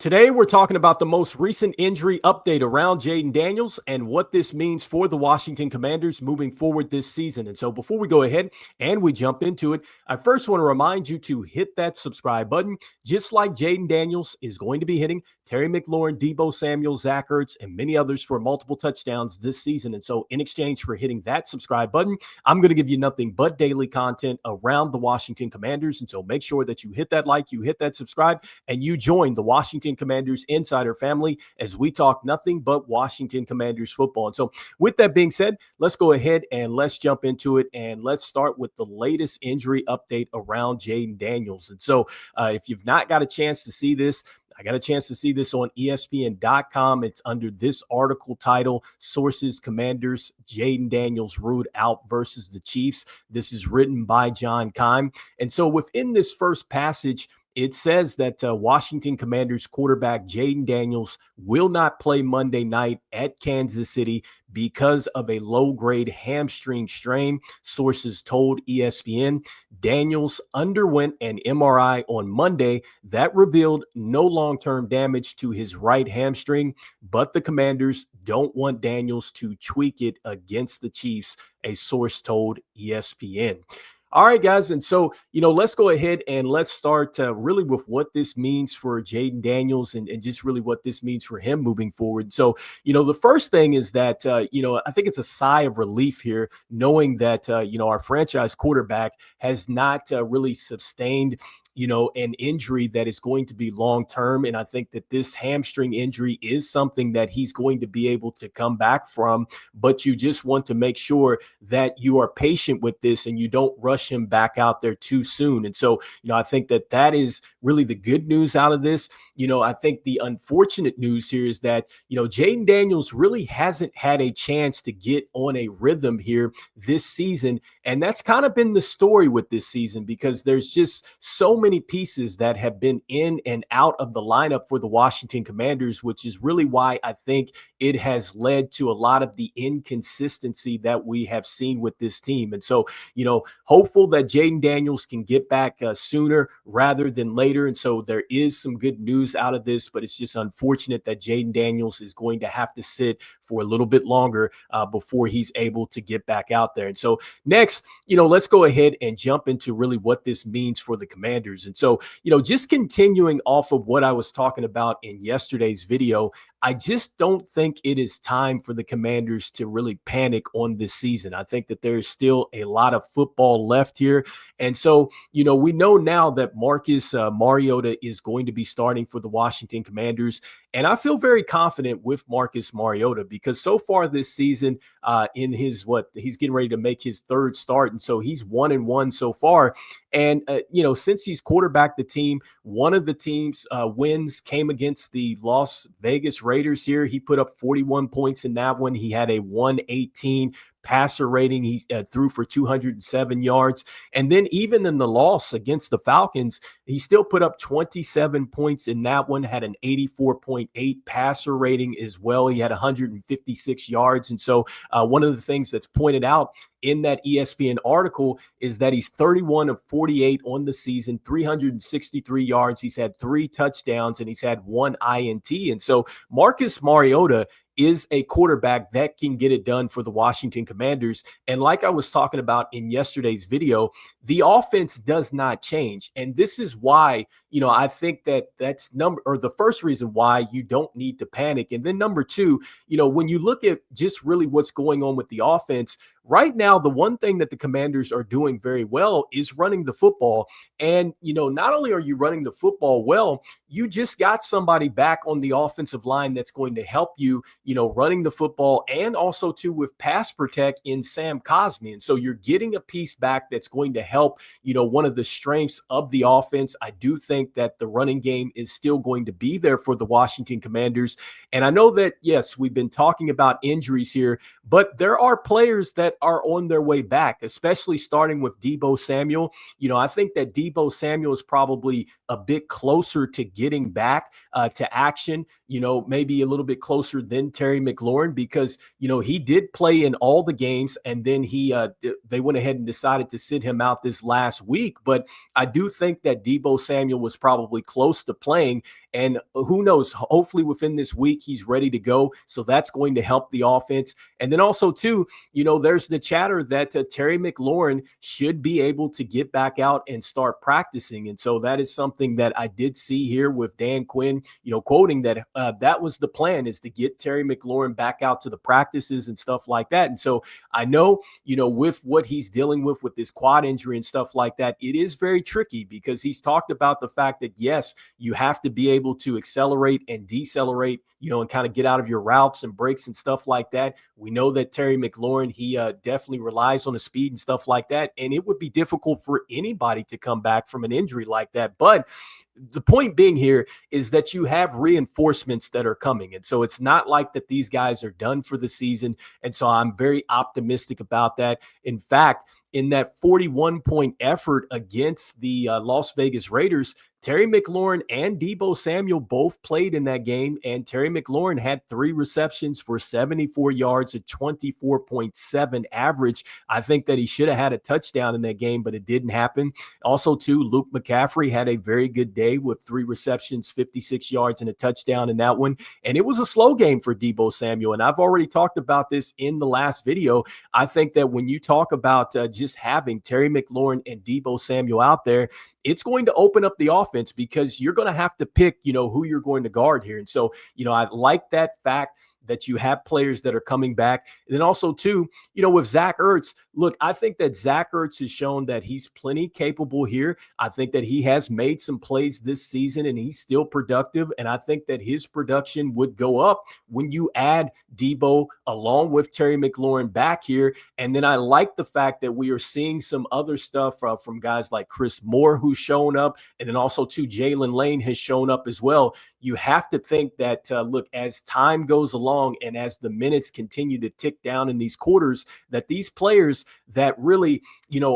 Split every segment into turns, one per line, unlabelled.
Today, we're talking about the most recent injury update around Jayden Daniels and what this means for the Washington Commanders moving forward this season. And so before we go ahead and we jump into it, I first want to remind you to hit that subscribe button, just like Jayden Daniels is going to be hitting Terry McLaurin, Deebo Samuel, Zach Ertz, and many others for multiple touchdowns this season. And so in exchange for hitting that subscribe button, I'm going to give you nothing but daily content around the Washington Commanders. And so make sure that you hit that like, you hit that subscribe, and you join the Washington Commanders Insider family as we talk nothing but Washington Commanders football. And so with that being said, let's go ahead and let's jump into it. And let's start with the latest injury update around Jayden Daniels. And so if you've not got a chance to see this, I got a chance to see this on ESPN.com. It's under this article title, Sources, Commanders, Jayden Daniels ruled out versus the Chiefs. This is written by John Keim. And so within this first passage, it says that Washington Commanders quarterback Jayden Daniels will not play Monday night at Kansas City because of a low-grade hamstring strain, sources told ESPN. Daniels underwent an MRI on Monday that revealed no long-term damage to his right hamstring, but the Commanders don't want Daniels to tweak it against the Chiefs, a source told ESPN. All right, guys. And so, let's go ahead and let's start really with what this means for Jayden Daniels and just really what this means for him moving forward. So, the first thing is that, I think it's a sigh of relief here, knowing that, our franchise quarterback has not really sustained an injury that is going to be long-term. And I think that this hamstring injury is something that he's going to be able to come back from, but you just want to make sure that you are patient with this and you don't rush him back out there too soon. And so, I think that is really the good news out of this. I think the unfortunate news here is that, Jayden Daniels really hasn't had a chance to get on a rhythm here this season. And that's kind of been the story with this season, because there's just so many pieces that have been in and out of the lineup for the Washington Commanders, which is really why I think it has led to a lot of the inconsistency that we have seen with this team. And so, hopeful that Jayden Daniels can get back sooner rather than later. And so there is some good news out of this, but it's just unfortunate that Jayden Daniels is going to have to sit for a little bit longer before he's able to get back out there. And so next, let's go ahead and jump into really what this means for the Commanders. And so, just continuing off of what I was talking about in yesterday's video, I just don't think it is time for the Commanders to really panic on this season. I think that there is still a lot of football left here. And so, we know now that Marcus Mariota is going to be starting for the Washington Commanders. And I feel very confident with Marcus Mariota, because so far this season, in his he's getting ready to make his third start. And so he's 1-1 so far. And, since he's quarterbacked the team, one of the team's wins came against the Las Vegas Raiders here. He put up 41 points in that one. He had a 118 passer rating. He threw for 207 yards. And then even in the loss against the Falcons, he still put up 27 points in that one, had an 84.8 passer rating as well. He had 156 yards. And so one of the things that's pointed out in that ESPN article is that he's 31 of 48 on the season, 363 yards. He's had 3 touchdowns and he's had 1 INT. And so Marcus Mariota is a quarterback that can get it done for the Washington Commanders. And like I was talking about in yesterday's video, the offense does not change. And this is why, I think that's the first reason why you don't need to panic. And then number 2, when you look at just really what's going on with the offense right now, the one thing that the Commanders are doing very well is running the football. And, not only are you running the football well, you just got somebody back on the offensive line that's going to help you, running the football, and also too with pass protect in Sam Cosmi. And so you're getting a piece back that's going to help, one of the strengths of the offense. I do think that the running game is still going to be there for the Washington Commanders. And I know that, yes, we've been talking about injuries here, but there are players that are on their way back, especially starting with Deebo Samuel. I think that Deebo Samuel is probably a bit closer to getting back to action, maybe a little bit closer than Terry McLaurin, because, he did play in all the games, and then they went ahead and decided to sit him out this last week. But I do think that Deebo Samuel was was probably close to playing. And who knows, hopefully within this week, he's ready to go. So that's going to help the offense. And then also, too, there's the chatter that Terry McLaurin should be able to get back out and start practicing. And so that is something that I did see here with Dan Quinn, quoting that that was the plan, is to get Terry McLaurin back out to the practices and stuff like that. And so I know, with what he's dealing with this quad injury and stuff like that, it is very tricky, because he's talked about the fact that, yes, you have to be able to accelerate and decelerate, and kind of get out of your routes and breaks and stuff like that. We know that Terry McLaurin, he definitely relies on the speed and stuff like that. And it would be difficult for anybody to come back from an injury like that. But the point being here is that you have reinforcements that are coming. And so it's not like that these guys are done for the season. And so I'm very optimistic about that. In fact, in that 41-point effort against the Las Vegas Raiders, Terry McLaurin and Deebo Samuel both played in that game, and Terry McLaurin had 3 receptions for 74 yards, a 24.7 average. I think that he should have had a touchdown in that game, but it didn't happen. Also, too, Luke McCaffrey had a very good day with 3 receptions, 56 yards, and a touchdown in that one. And it was a slow game for Deebo Samuel, and I've already talked about this in the last video. I think that when you talk about just having Terry McLaurin and Deebo Samuel out there, it's going to open up the offense, because you're going to have to pick, who you're going to guard here. And so, I like that fact that you have players that are coming back. And then also, too, with Zach Ertz, look, I think that Zach Ertz has shown that he's plenty capable here. I think that he has made some plays this season, and he's still productive. And I think that his production would go up when you add Deebo along with Terry McLaurin back here. And then I like the fact that we are seeing some other stuff from guys like Chris Moore, who's shown up. And then also, too, Jalen Lane has shown up as well. You have to think that, look, as time goes along and as the minutes continue to tick down in these quarters, that these players that really,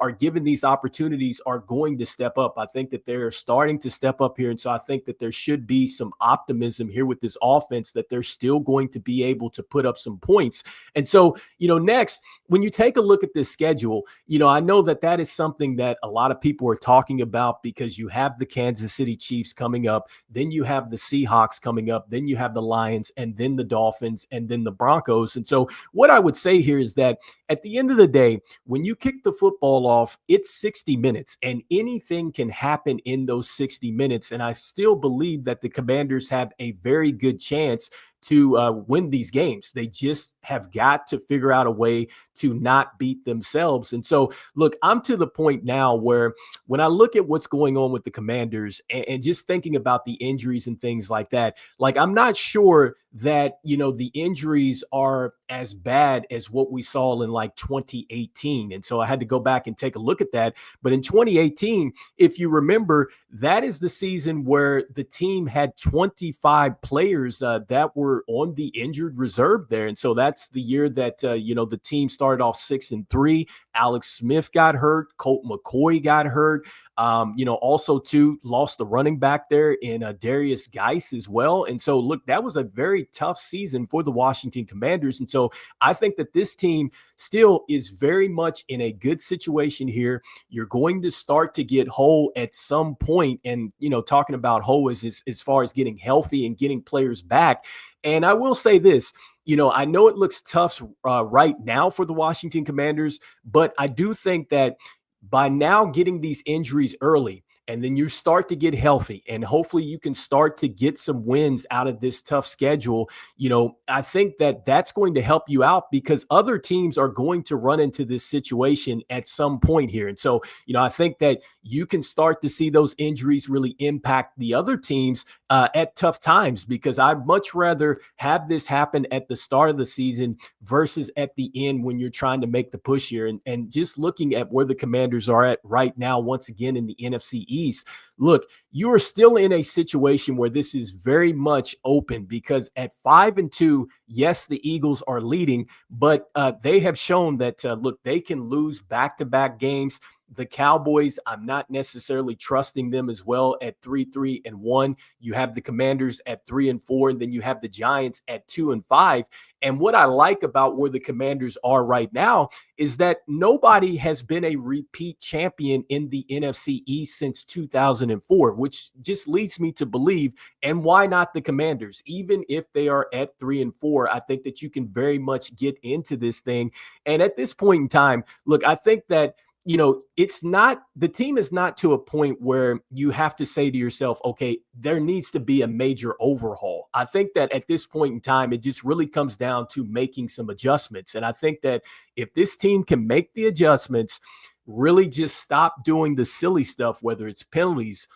are given these opportunities are going to step up. I think that they're starting to step up here. And so I think that there should be some optimism here with this offense, that they're still going to be able to put up some points. And so, next, when you take a look at this schedule, I know that that is something that a lot of people are talking about, because you have the Kansas City Chiefs coming up, then you have the Seahawks coming up, then you have the Lions, and then the Dolphins, and then the Broncos. And so what I would say here is that at the end of the day, when you kick the football off, it's 60 minutes, and anything can happen in those 60 minutes. And I still believe that the Commanders have a very good chance to win these games. They just have got to figure out a way to not beat themselves. And so, look, I'm to the point now where when I look at what's going on with the Commanders and just thinking about the injuries and things like that, like, I'm not sure that, the injuries are as bad as what we saw in like 2018. And so I had to go back and take a look at that. But in 2018, if you remember, that is the season where the team had 25 players that were on the injured reserve there. And so that's the year that, the team started off 6-3. Alex Smith got hurt. Colt McCoy got hurt. Also, too, lost the running back there in Darius Geis as well. And so, look, that was a very tough season for the Washington Commanders. And so I think that this team still is very much in a good situation here. You're going to start to get whole at some point. And, talking about whole is as far as getting healthy and getting players back. And I will say this, I know it looks tough right now for the Washington Commanders, but I do think that by now getting these injuries early, and then you start to get healthy, and hopefully you can start to get some wins out of this tough schedule. I think that that's going to help you out, because other teams are going to run into this situation at some point here. And so, I think that you can start to see those injuries really impact the other teams at tough times, because I'd much rather have this happen at the start of the season versus at the end when you're trying to make the push here. And just looking at where the Commanders are at right now, once again in the NFC East, look, you are still in a situation where this is very much open, because at 5-2, yes, the Eagles are leading, but they have shown that, look, they can lose back-to-back games. The Cowboys, I'm not necessarily trusting them as well at 3-3-1. You have the Commanders at 3-4, and then you have the Giants at 2-5. And what I like about where the Commanders are right now is that nobody has been a repeat champion in the NFC East since 2004, which just leads me to believe, and why not the Commanders? Even if they are at 3-4, I think that you can very much get into this thing. And at this point in time, look, I think that it's not, the team is not to a point where you have to say to yourself, okay, there needs to be a major overhaul. I think that at this point in time, it just really comes down to making some adjustments. And I think that if this team can make the adjustments, really just stop doing the silly stuff, whether it's penalties,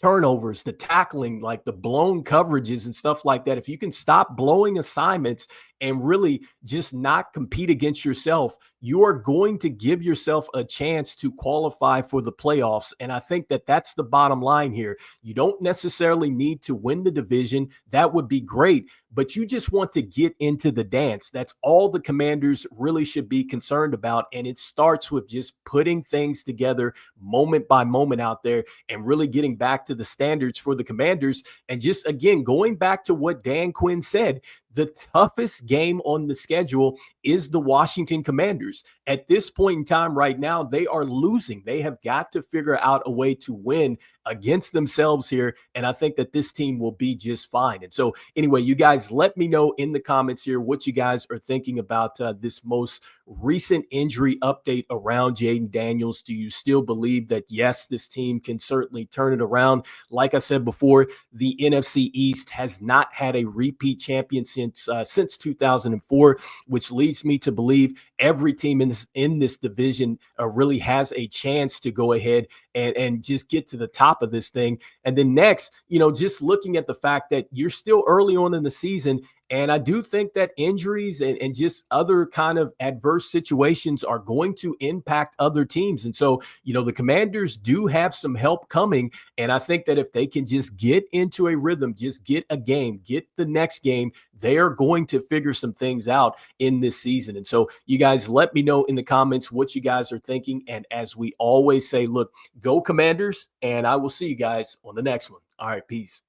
turnovers, the tackling, like the blown coverages and stuff like that. If you can stop blowing assignments and really just not compete against yourself, you are going to give yourself a chance to qualify for the playoffs. And I think that that's the bottom line here. You don't necessarily need to win the division. That would be great, but you just want to get into the dance. That's all the Commanders really should be concerned about. And it starts with just putting things together moment by moment out there and really getting back to the standards for the Commanders. And just, again, going back to what Dan Quinn said, the toughest game on the schedule is the Washington Commanders. At this point in time right now, they are losing. They have got to figure out a way to win against themselves here, and I think that this team will be just fine. And so anyway, you guys let me know in the comments here what you guys are thinking about this most recent injury update around Jayden Daniels. Do you still believe that, yes, this team can certainly turn it around? Like I said before, the NFC East has not had a repeat champion since 2004, which leads me to believe every team in this division really has a chance to go ahead and just get to the top of this thing. And then next, just looking at the fact that you're still early on in the season, and I do think that injuries and just other kind of adverse situations are going to impact other teams. And so, the Commanders do have some help coming. And I think that if they can just get into a rhythm, just get a game, get the next game, they are going to figure some things out in this season. And so you guys let me know in the comments what you guys are thinking. And as we always say, look, go Commanders, and I will see you guys on the next one. All right, peace.